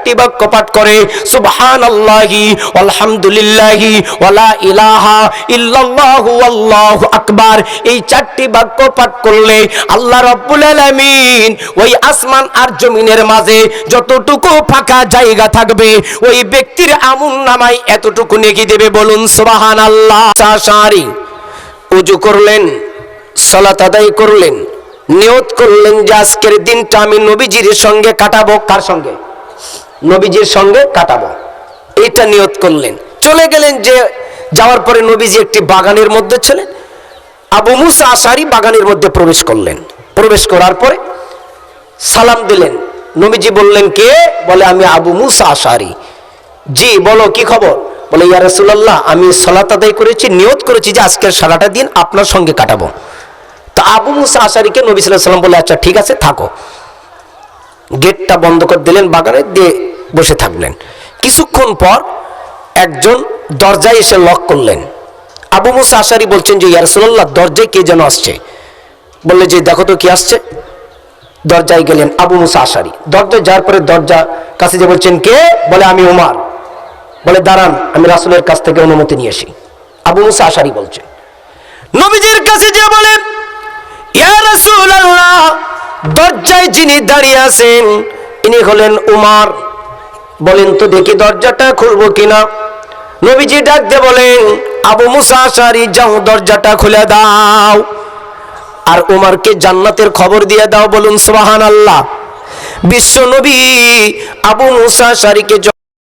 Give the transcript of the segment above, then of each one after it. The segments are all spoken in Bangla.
চারটি বাক্য পাঠ করে সুবহানাল্লাহি আলহামদুলিল্লাহি ওয়ালা ইলাহা ইল্লাল্লাহু আল্লাহু আকবার, এই চারটি বাক্য পাঠ করলে আল্লাহ রাব্বুল আলামিন ওই আসমান আর জমিনের মাঝে যতটুকু ফাঁকা জায়গা থাকবে ওই ব্যক্তির আমলনামায় এতটুকু নেকি দেবে। বলুন সুবহানাল্লাহ। আশারি ওযু করলেন, সালাত আদায় করলেন, নিয়ত করলেন যে আজকের দিনটা আমি নবীজির সঙ্গে কাটাবো। কার সঙ্গে? নবীজির সঙ্গে কাটাবো, এটা নিয়ত করলেন। চলে গেলেন, যে যাওয়ার পরে নবীজি একটি বাগানের মধ্যে ছিলেন। আবু মুসা আশারি বাগানের মধ্যে প্রবেশ করলেন। প্রবেশ করার পরে সালাম দিলেন। নবীজি বললেন, কে? বলে, আমি আবু মুসা আশারি। জি বলো, কি খবর? বলে, ইয়া রাসূলুল্লাহ, আমি সালাত আদায় করেছি, নিয়ত করেছি যে আজকের সারাটা দিন আপনার সঙ্গে কাটাবো। তো আবু মুসা আশারিকে নবী সাল্লাল্লাহু আলাইহি ওয়াসাল্লাম বলে, আচ্ছা ঠিক আছে, থাকো। গেটটা বন্ধ করে দিলেন, বাগানে দিয়ে বসে থাকলেন। কিছুক্ষণ পর একজন দরজায় এসে লক করলেন। আবু মুসা আশারি বলছেন যে, ইয়া রাসূলুল্লাহ, দরজায় কে যেন আসছে। বললে যে, দেখো তো কি আসছে। দরজায় গেলেন আবু মুসা আশারি। দরজায় যাওয়ার পরে দরজা কাছে যে বলছেন, কে? বলে, আমি উমার। বলে, দাঁড়ান, আমি রাসূলের কাছ থেকে অনুমতি নিয়ে আসি। আবু মুসা আশারি বলছেন। নবীজির কাছে যে বলেন, ইয়া রাসূলুল্লাহ, দরজায় যিনি দাঁড়িয়ে আছেন ইনি হলেন উমার। বলেন তো দেখি দরজাটা খুলবো কিনা। নবীজি ডাক দিয়ে বলেন, আবু মুসা আশারি, যাও দরজাটা খুলে দাও আর উমারকে জান্নাতের খবর দিয়ে দাও। বলুন সুবহানাল্লাহ। বিশ্ব নবী আবু মুসা আশারিকে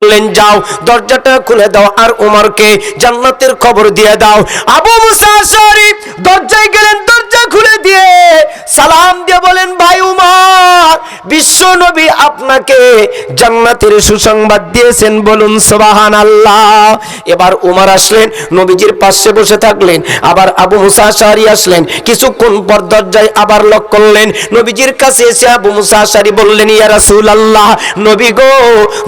বললেন, যাও দরজাটা খুলে দাও আর উমারকে জান্নাতের খবর দিয়ে দাও। আবু মুসা আশারি দরজায় গেলেন, দরজা খুলে দিয়ে সালাম দিয়ে বলেন, ভাই উমার, বিশ্ব নবী আপনাকে জান্নাতের সুসংবাদ দিয়েছেন। বলুন সুবহানাল্লাহ। এবার উমার আসলেন, নবীজির পাশে বসে থাকলেন। আবার আবু মুসা আশারি আসলেন। কিছুক্ষণ পর দরজায় আবার লক করলেন। নবীজির কাছে এসে আবু মুসা আশারি বললেন, ইয়া রাসূলুল্লাহ, নবী গো,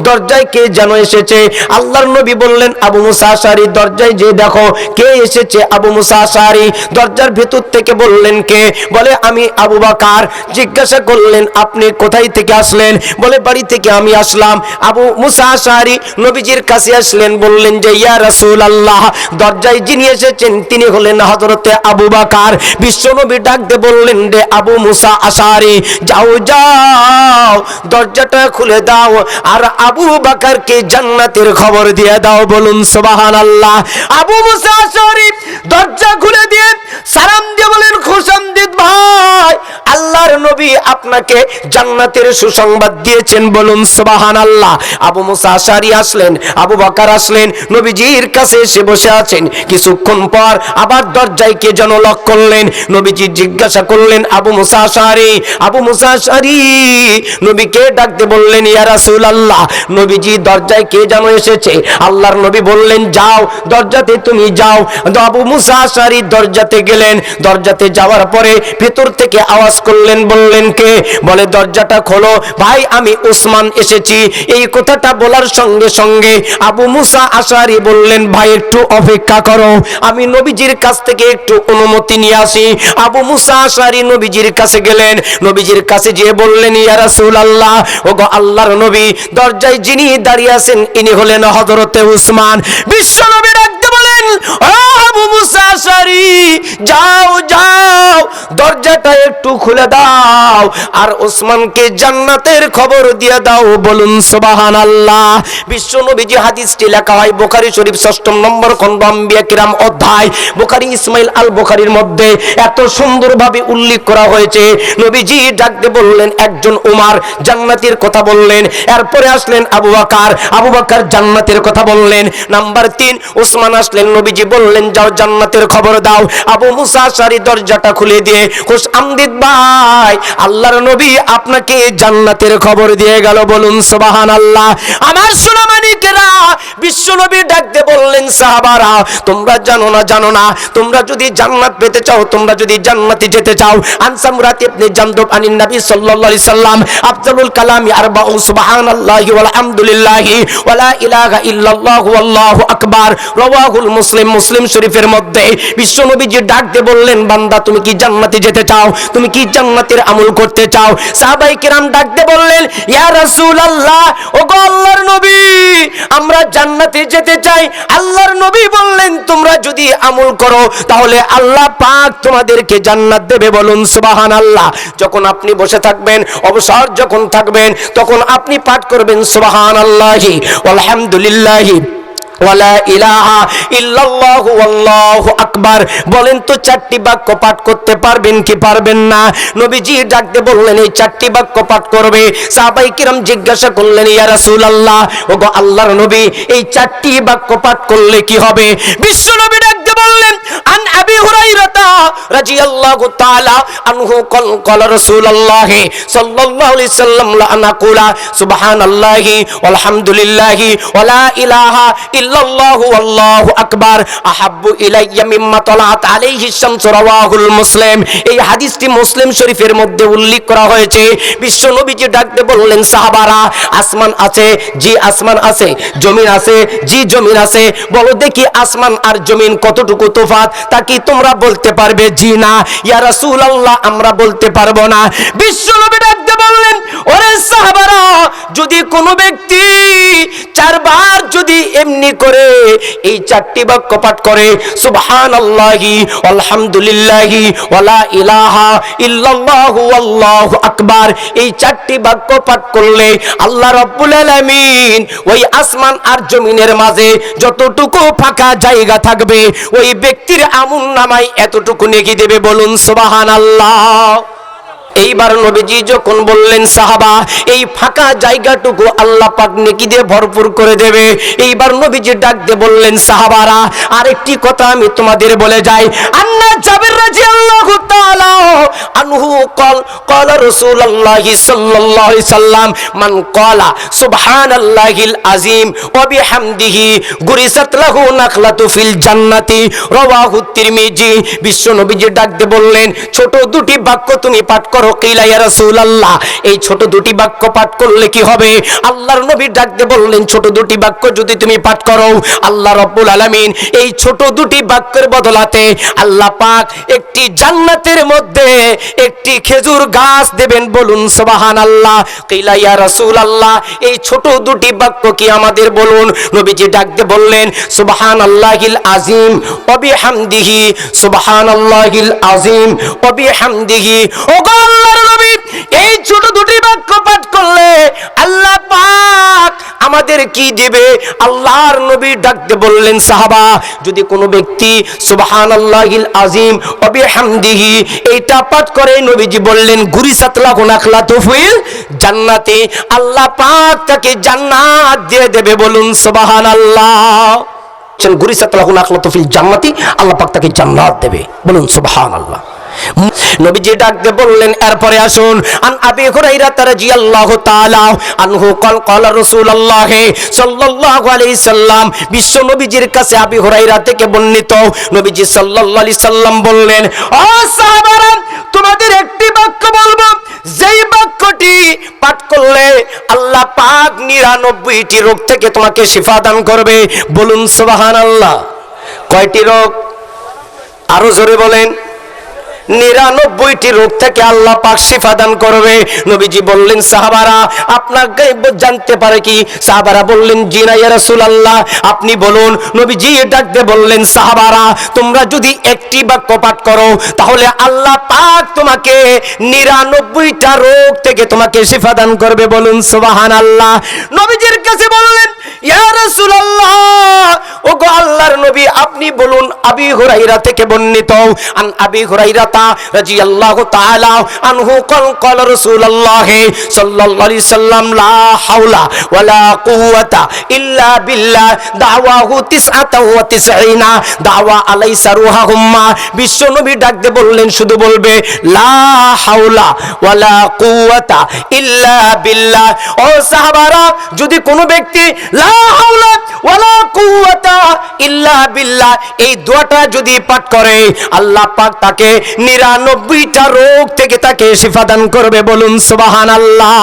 দরজায় কে যেন এসেছে। আল্লাহর নবী বললেন, আবু মুসা আশারি, দরজায় যে দেখো কে এসেছে। আবু মুসা আশারি দরজার ভেতর থেকে বললেন, কে? বলে, আমি আবু বকর। জিজ্ঞাসা করলেন, আপনি কোথায় থেকে আসলেন? বলে, বাড়ি থেকে আমি আসলাম। আবু মুসা আশারি নবীজির কাছে আসলেন, বললেন যে, ইয়া রাসূলুল্লাহ, দরজায় যিনি এসেছেন তিনি হলেন হযরতে আবু বকর। বিশ্ব নবী ডাক দিয়ে বললেন, রে আবু মুসা আশারি, যাও যাও দরজাটা খুলে দাও আর আবু বকরকে জান্নাতের খবর দিয়ে দাও। বলুন সুবহানাল্লাহ। আবু মুসা আশারি দরজা খুলে দিয়ে সালাম দিয়ে বলেন, খুশামদিদ ভাই, আল্লাহর নবী আপনাকে জান্নাতের সুসংবাদ দিয়েছেন। বলুন সুবহানাল্লাহ। আবু মুসা আশারি আসলেন, আবু বকর আসলেন, নবীজির কাছে এসে বসে আছেন। কিছুক্ষণ পর আবার দরজায় কে যেন লক করলেন। নবীজি জিজ্ঞাসা করলেন, আবু মুসা আশারি, আবু মুসা আশারি নবীকে ডাকতে বললেন, ইয়া রাসূলুল্লাহ, নবীজি দরজায় কে যেন এসেছে। আল্লাহর নবী বললেন, যাও দরজাতে তুমি যাও। আবু মুসা আশারি দরজাতে গেলেন। দরজাতে যাওয়ার পরে ভেতর থেকে আওয়াজ করলেন, বললেন, কে? বলে, দরজাটা খোলো ভাই, আমি উসমান এসেছি। এই কথাটা বলার সঙ্গে সঙ্গে আবু মুসা আশারি বললেন, ভাই একটু অপেক্ষা করো, আমি নবীজির কাছ থেকে একটু অনুমতি নিয়ে আসি। আবু মুসা আশারি নবীজির কাছে গেলেন। নবীজির কাছে যেয়ে বললেন, ইয়া রাসূলুল্লাহ, ওগো আল্লাহর নবী, দরজায় যিনি দাঁড়িয়ে আছেন ইনি হলেন হযরতে উসমান। বিশ্ব নবী ডাকতে বলেন, ও আবু মুসা আশারি, যাও যাও দরজাটা একটু খুলে দাও আর ওসমানকে জান্নাতের খবর দিয়ে দাও। বলুন সুবহানাল্লাহ। বিশ্ব নবীজি হাদিসটি লেখা হয় বুখারী শরীফ 6 নম্বর খণ্ড আম্বিয়া কিরাম অধ্যায়। বুখারী ইসমাইল আল বুখারীর মধ্যে এত সুন্দরভাবে উল্লেখ করা হয়েছে। নবীজি ডাকতে বললেন, একজন উমার জান্নাতের কথা বললেন। এরপরে আসলেন আবু বকর, আবু বকর জান্নাতের কথা বললেন। নাম্বার 3 ওসমান আসলেন। নবীজি বললেন, যাও জান্নাতের খবর দাও। আবু মুসা আশারি দরজাটা খুলে দিয়ে, খুশআমদিদ ভাই, আল্লাহর নবী আপনাকে জান্নাতের খবর দিয়ে গেল। বলুন সুবহানাল্লাহ। আমার সোনা মানিকেরা, বিশ্ব নবী ডাকতে বললেন, সাহাবারা, তোমরা জানো না, তোমরা যদি জান্নাত পেতে চাও, তোমরা যদি জান্নাতে যেতে চাও, আনসামরাত ইবনে জামদুব আনিন নবী সাল্লাল্লাহু আলাইহি সাল্লাম আফজালুল কালামি আরবাউ সুবহানাল্লাহি ওয়াল হামদুলিল্লাহি ওয়ালা ইলাহা ইল্লাল্লাহু আল্লাহু আকবার, রাওয়াহুল মুসলিম। মুসলিম শরীফের মধ্যে বিশ্ব নবীজি ডাকতে বললেন, বান্দা তুমি কি জান্নাতে যেতে চাও? তুমি কি জান্নাতের আমল করতে চাও? সাহাবায়ে কেরাম ডাকতে বললেন, ইয়া রাসূলুল্লাহ, ওগো আমরা জান্নাতে যেতে চাই। আল্লাহর নবী বললেন তোমরা যদি আমল করো তাহলে আল্লাহ পাক তোমাদেরকে জান্নাত দেবে, বলুন সুবহানাল্লাহ। যখন আপনি বসে থাকবেন, অবসর যখন থাকবেন, তখন আপনি পাঠ করবেন সুবহানাল্লাহি আলহামদুলিল্লাহি ওয়ালা ইলাহা ইল্লাল্লাহু আল্লাহু আকবার। বলেন তো চারটি বাক্য পাঠ করতে পারবেন কি পারবেন না? নবীজি ডাকতে বললেন এই চারটি বাক্য পাঠ করবে। সাহাবায়ে কিরাম জিজ্ঞাসা করলেন ইয়া রাসূলুল্লাহ, ওগো আল্লাহর নবী এই চারটি বাক্য পাঠ করলে কি হবে? বিশ্ব নবী ডাকতে বললেন আন আবি হুরায়রা রাদিয়াল্লাহু তাআলা আনহু ক্বালা রাসূলুল্লাহ সাল্লাল্লাহু আলাইহি সাল্লাম লা আনাকুলা সুবহানাল্লাহি ওয়ালহামদুলিল্লাহি ওয়ালা ইলাহা ইল্লাল্লাহু আল্লাহু আকবার আহাব্বু ইলাইয়া মিম্মা তালাত আলাইহি শামসু রাওয়াহুল মুসলিম। এই হাদিসটি মুসলিম শরীফের মধ্যে উল্লেখ করা হয়েছে। বিশ্ব নবীজি ডাকতে বললেন সাহাবারা, আসমান আছে? জি আসমান আছে। জমিন আছে? জি জমিন আছে। বলো দেখি আসমান আর জমিন কতটুকু তফাৎ, তা কি তোমরা বলতে পারবে? জি না। ইয়া রাসূলুল্লাহ আমরা বলতে পারবো না। বিশ্ব নবী ডাকতে বললেন ওরে সাহাবারা, যদি কোনো ব্যক্তি চারবার যদি এমনি করে এই চারটি বাক্য পাঠ করে সুবহানাল্লাহি আলহামদুলিল্লাহি ওয়ালা ইলাহা ইল্লাল্লাহু আল্লাহু আকবার, এই চারটি বাক্য পাঠ করলে আল্লাহ রাব্বুল আলামিন ওই আসমান আর জমিনের মাঝে যতটুকু ফাঁকা জায়গা থাকবে ওই ব্যক্তির আমলনামায় এতটুকু নেকি দেবে, বলুন সুবহানাল্লাহ। এইবার নবীজি যখন বললেন সাহাবা এই ফাঁকা জায়গাটুকু আল্লাহ পাক নেকি দিয়ে ভরপুর করে দেবে, এইবার নবীজি ডাক দিয়ে বললেন সাহাবারা আরেকটি কথা আমি তোমাদের বলে যাই। আন্না জাবির রাদিয়াল্লাহু তাআলা আনহু ক্বালা রাসূলুল্লাহ সাল্লাল্লাহু আলাইহি সাল্লাম মান ক্বালা সুবহানাল্লাহিল আযীম ওয়া বিহামদিহি গুরিসাত লাহু নাখলাতু ফিল জান্নাতি রাওয়াহু তিরমিজি। বিশ্ব নবীজি ডাক দিয়ে বললেন ছোট দুটি বাক্য তুমি পাঠ করো। কিলা ইয়া রাসূলুল্লাহ এই ছোট দুটি বাক্য পাঠ করলে কি হবে? আল্লাহর নবী ডাক দিয়ে বললেন ছোট দুটি বাক্য যদি তুমি পাঠ করো আল্লাহ রাব্বুল আলামিন এই ছোট দুটি বাক্যের বদলাতে আল্লাহ পাক একটি জান্নাতের মধ্যে একটি খেজুর গাছ দেবেন, বলুন সুবহানাল্লাহ। কিলা ইয়া রাসূলুল্লাহ এই ছোট দুটি বাক্য কি আমাদের বলুন। নবীজি ডাক দিয়ে বললেন সুবহানাল্লাহিল আযীম ওয়া বিহামদিহি সুবহানাল্লাহিল আযীম ওয়া বিহামদিহি। ওগো আল্লাহর নবী এই ছোট দুটি বাক্য পাঠ করলে আল্লাহ পাক আমাদের কি দিবে? আল্লাহর নবী ডাকতে বললেন সাহাবা যদি কোনো ব্যক্তি সুবহানাল্লাহিল আযীম ওয়া বিহামদিহি এইটা পাঠ করে নবীজি বললেন গুরিসাত লাহু নাখলাতু ফিল জান্নাতি আল্লাহ পাক তাকে জান্নাত দিয়ে দেবে, বলুন সুবহানাল্লাহ। গুরিসাত লাহু নাখলাতু ফিল জান্নাতি আল্লাহ পাক তাকে জান্নাত দেবে, বলুন সুবহানাল্লাহ। নবীজি ডাকতে বললেন এরপরে আসুন আন আবি হুরায়রা রাদিয়াল্লাহু তাআলা আনহু ক্বালা রাসূলুল্লাহ সাল্লাল্লাহু আলাইহি সাল্লাম। বিশ্ব নবীজির কাছে আবি হুরায়রা থেকে বর্ণিত নবীজি সাল্লাল্লাহু আলাইহি সাল্লাম বললেন ও সাহাবারা তোমাদের একটি বাক্য বলবো যেই বাক্যটি পাঠ করলে আল্লাহ পাক 99টি রোগ থেকে তোমাকে শিফা দান করবে, বলুন সুবহানাল্লাহ। কয়টি রোগ? আরো জোরে বলেন। 99টি রোগ থেকে আল্লাহ পাক শিফা দান করবে। নবীজি বললেন সাহাবারা আপনার গায়েব জানতে পারে কি? সাহাবারা বললেন জি না ইয়া রাসূলুল্লাহ আপনি বলুন। নবীজি ডাকতে বললেন সাহাবারা তোমরা যদি একটি বাক্য পাঠ করো তাহলে আল্লাহ পাক তোমাকে 99টা রোগ থেকে তোমাকে শিফা দান করবে, বলুন সুবহানাল্লাহ। নবীজির কাছে বললেন ইয়া রাসূলুল্লাহ ওগো আল্লাহর নবী আপনি বলুন। আবি হুরায়রা থেকে বর্ণিত আন আবি হুরায়রা রাদিয়াল্লাহু তাআলা আনহু ক্বালা রাসূলুল্লাহ সাল্লাল্লাহু আলাইহি সাল্লাম লা হাওলা ওয়ালা কুওয়াতা ইল্লা বিল্লাহ দাওয়াহু 99 দাওয়া আলাইসা রুহাহুম্মা। বিশ্ব নবী ডাকতে বললেন শুধু বলবে লা হাওলা ওয়ালা কুওয়াতা ইল্লা বিল্লাহ। ও সাহাবারা যদি কোনো ব্যক্তি লা হাওলা ওয়ালা কুওয়াতা ইল্লা বিল্লাহ এই দোয়াটা যদি পাঠ করে আল্লাহ পাক তাকে 99টা রোগ থেকে তাকে শিফা দান করবে। বলুন সুবহানাল্লাহ।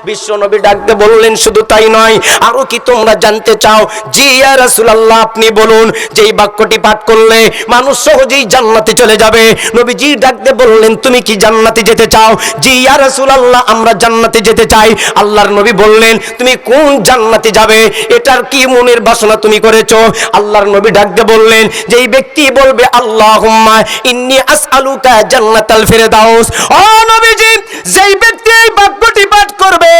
বিশ্বনবী ডাকতে বললেন শুধু তাই নয়, আরো কি তোমরা জানতে চাও? জি ইয়া রাসূলুল্লাহ, আপনি বলুন। যেই বাক্যটি পাঠ করলে মানুষ সহজেই জান্নাতে চলে যাবে। নবীজি ডাকতে বললেন তুমি কি জান্নাতে যেতে চাও? জি ইয়া রাসূলুল্লাহ, আমরা জান্নাতে যেতে চাই। আল্লাহর নবী বললেন তুমি কোন জান্নাতে যাবে? এটার কি মনের বাসনা তুমি করেছো? আল্লাহর নবী ডাকতে বললেন যেই ব্যক্তি বলবে আল্লাহুম্মা ইন্নী আসআলুকা জান্নাতাল ফিরদাউস, ও নবীজি যেই ব্যক্তি এই বাক্যটি পাঠ করবে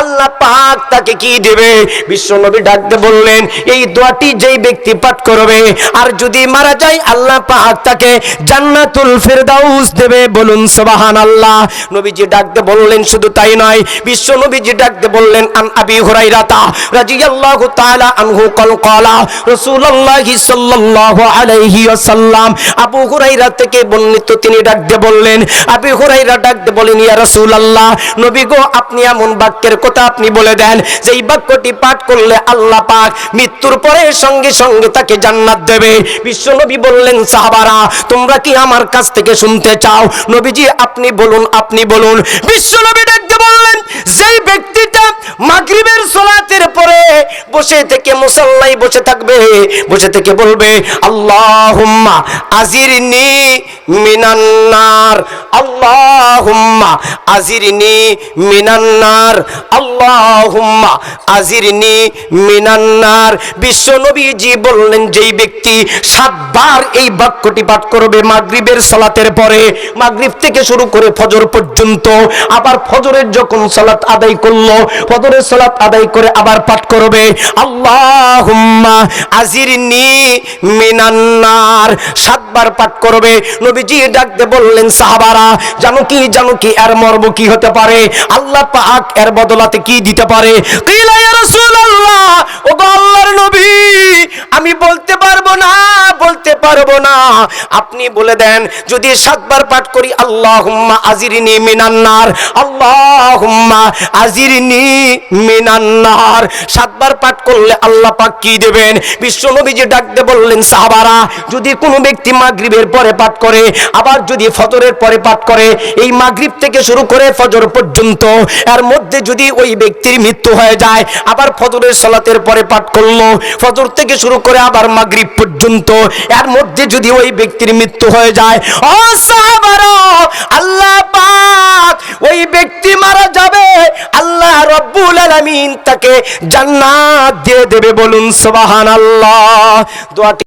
আল্লাহ পাক তাকে কি দেবে? বিশ্ব নবী ডাকতে বললেন এই দোয়াটি যেই ব্যক্তি পাঠ করবে আর যদি মারা যায় আল্লাহ পাক তাকে জান্নাতুল ফিরদাউস দেবে। বলুন সুবহানাল্লাহ। নবীজি ডাকতে বললেন শুধু তাই নয়, বিশ্ব নবীজি ডাকতে বললেন আন আবি হুরায়রা রাদিয়াল্লাহু তাআলা আনহু ক্বালা রাসূলুল্লাহ সাল্লাল্লাহু আলাইহি ওয়াসাল্লাম, আবু হুরায়রা থেকে বর্ণিত, তিনি ডাকতে বললেন, আবু হুরায়রা ডাকতে বলেন ইয়া রাসূলুল্লাহ, নবী গো আপনি এমন বাক্যের কথা আপনি বলে দেন যেই বাক্যটি পাঠ করলে আল্লাহ পাক মৃত্যুর পরে সঙ্গে সঙ্গে তাকে জান্নাত দেবে। বিশ্ব নবী বললেন সাহাবারা তোমরা কি আমার কাছ থেকে শুনতে চাও? নবীজি আপনি বলুন, আপনি বলুন। বিশ্ব নবী ডাকতে বললেন যেই ব্যক্তিটা মাগরিবের সালাতের পরে বসে থেকে মুসাল্লায় বসে থাকবে, বসে থেকে বলবে আল্লাহুম্মা আজিরনি মিনান নার, আল্লাহুম্মা আজিরনি মিনান নার, আল্লাহুম্মা আজিরনি মিনান নার। বিশ্ব নবীজি বললেন যেই ব্যক্তি 7 বার এই বাক্যটি পাঠ করবে মাগরিবের সালাতের পরে, মাগরিব থেকে শুরু করে ফজর পর্যন্ত, আবার ফজরের যখন সালাত আদায় করলো ফজরের সালাত আদায় করে আবার পাঠ করবে আল্লাহুম্মা আজিরনি মিনান নার, 7 বার পাঠ করবে। নবীজি ডাকতে বললেন সাহাবারা জানো কি এর মর্ম কি হতে পারে? আল্লাহ পাক এর বদলাতে কি দিতে পারে? কিলা ইয়া রাসূলুল্লাহ, ও আল্লাহর নবী আমি বলতে পারবো না, আপনি বলে দেন। যদি 7 বার পাঠ করি আল্লাহুম্মা আজিরনি মিনান নার, আল্লাহুম্মা আজিরনি মিনান নার, 7 বার পাঠ করলে আল্লাহ পাক কি দেবেন? বিশ্ব নবীজি ডাকতে বললেন সাহাবারা যদি কোনো ব্যক্তি মাগরিবের পরে পাঠ করে আবার যদি ফজরের পরে পাঠ করে, এই মাগরিব থেকে শুরু করে ফজর পর্যন্ত এর মধ্যে যদি ওই ব্যক্তির মৃত্যু হয়ে যায়, আবার ফজরের সালাতের পরে পাঠ করলো, ফজর থেকে শুরু করে আবার মাগরিব পর্যন্ত এর মধ্যে যদি ওই ব্যক্তির মৃত্যু হয়ে যায়, ও সাহাবারা আল্লাহ পাক ওই ব্যক্তি মারা যাবে, আল্লাহ রব্বুল আলামিন তাকে জান্নাত দিয়ে দেবে। বলুন সুবহানাল্লাহ। দোয়াটি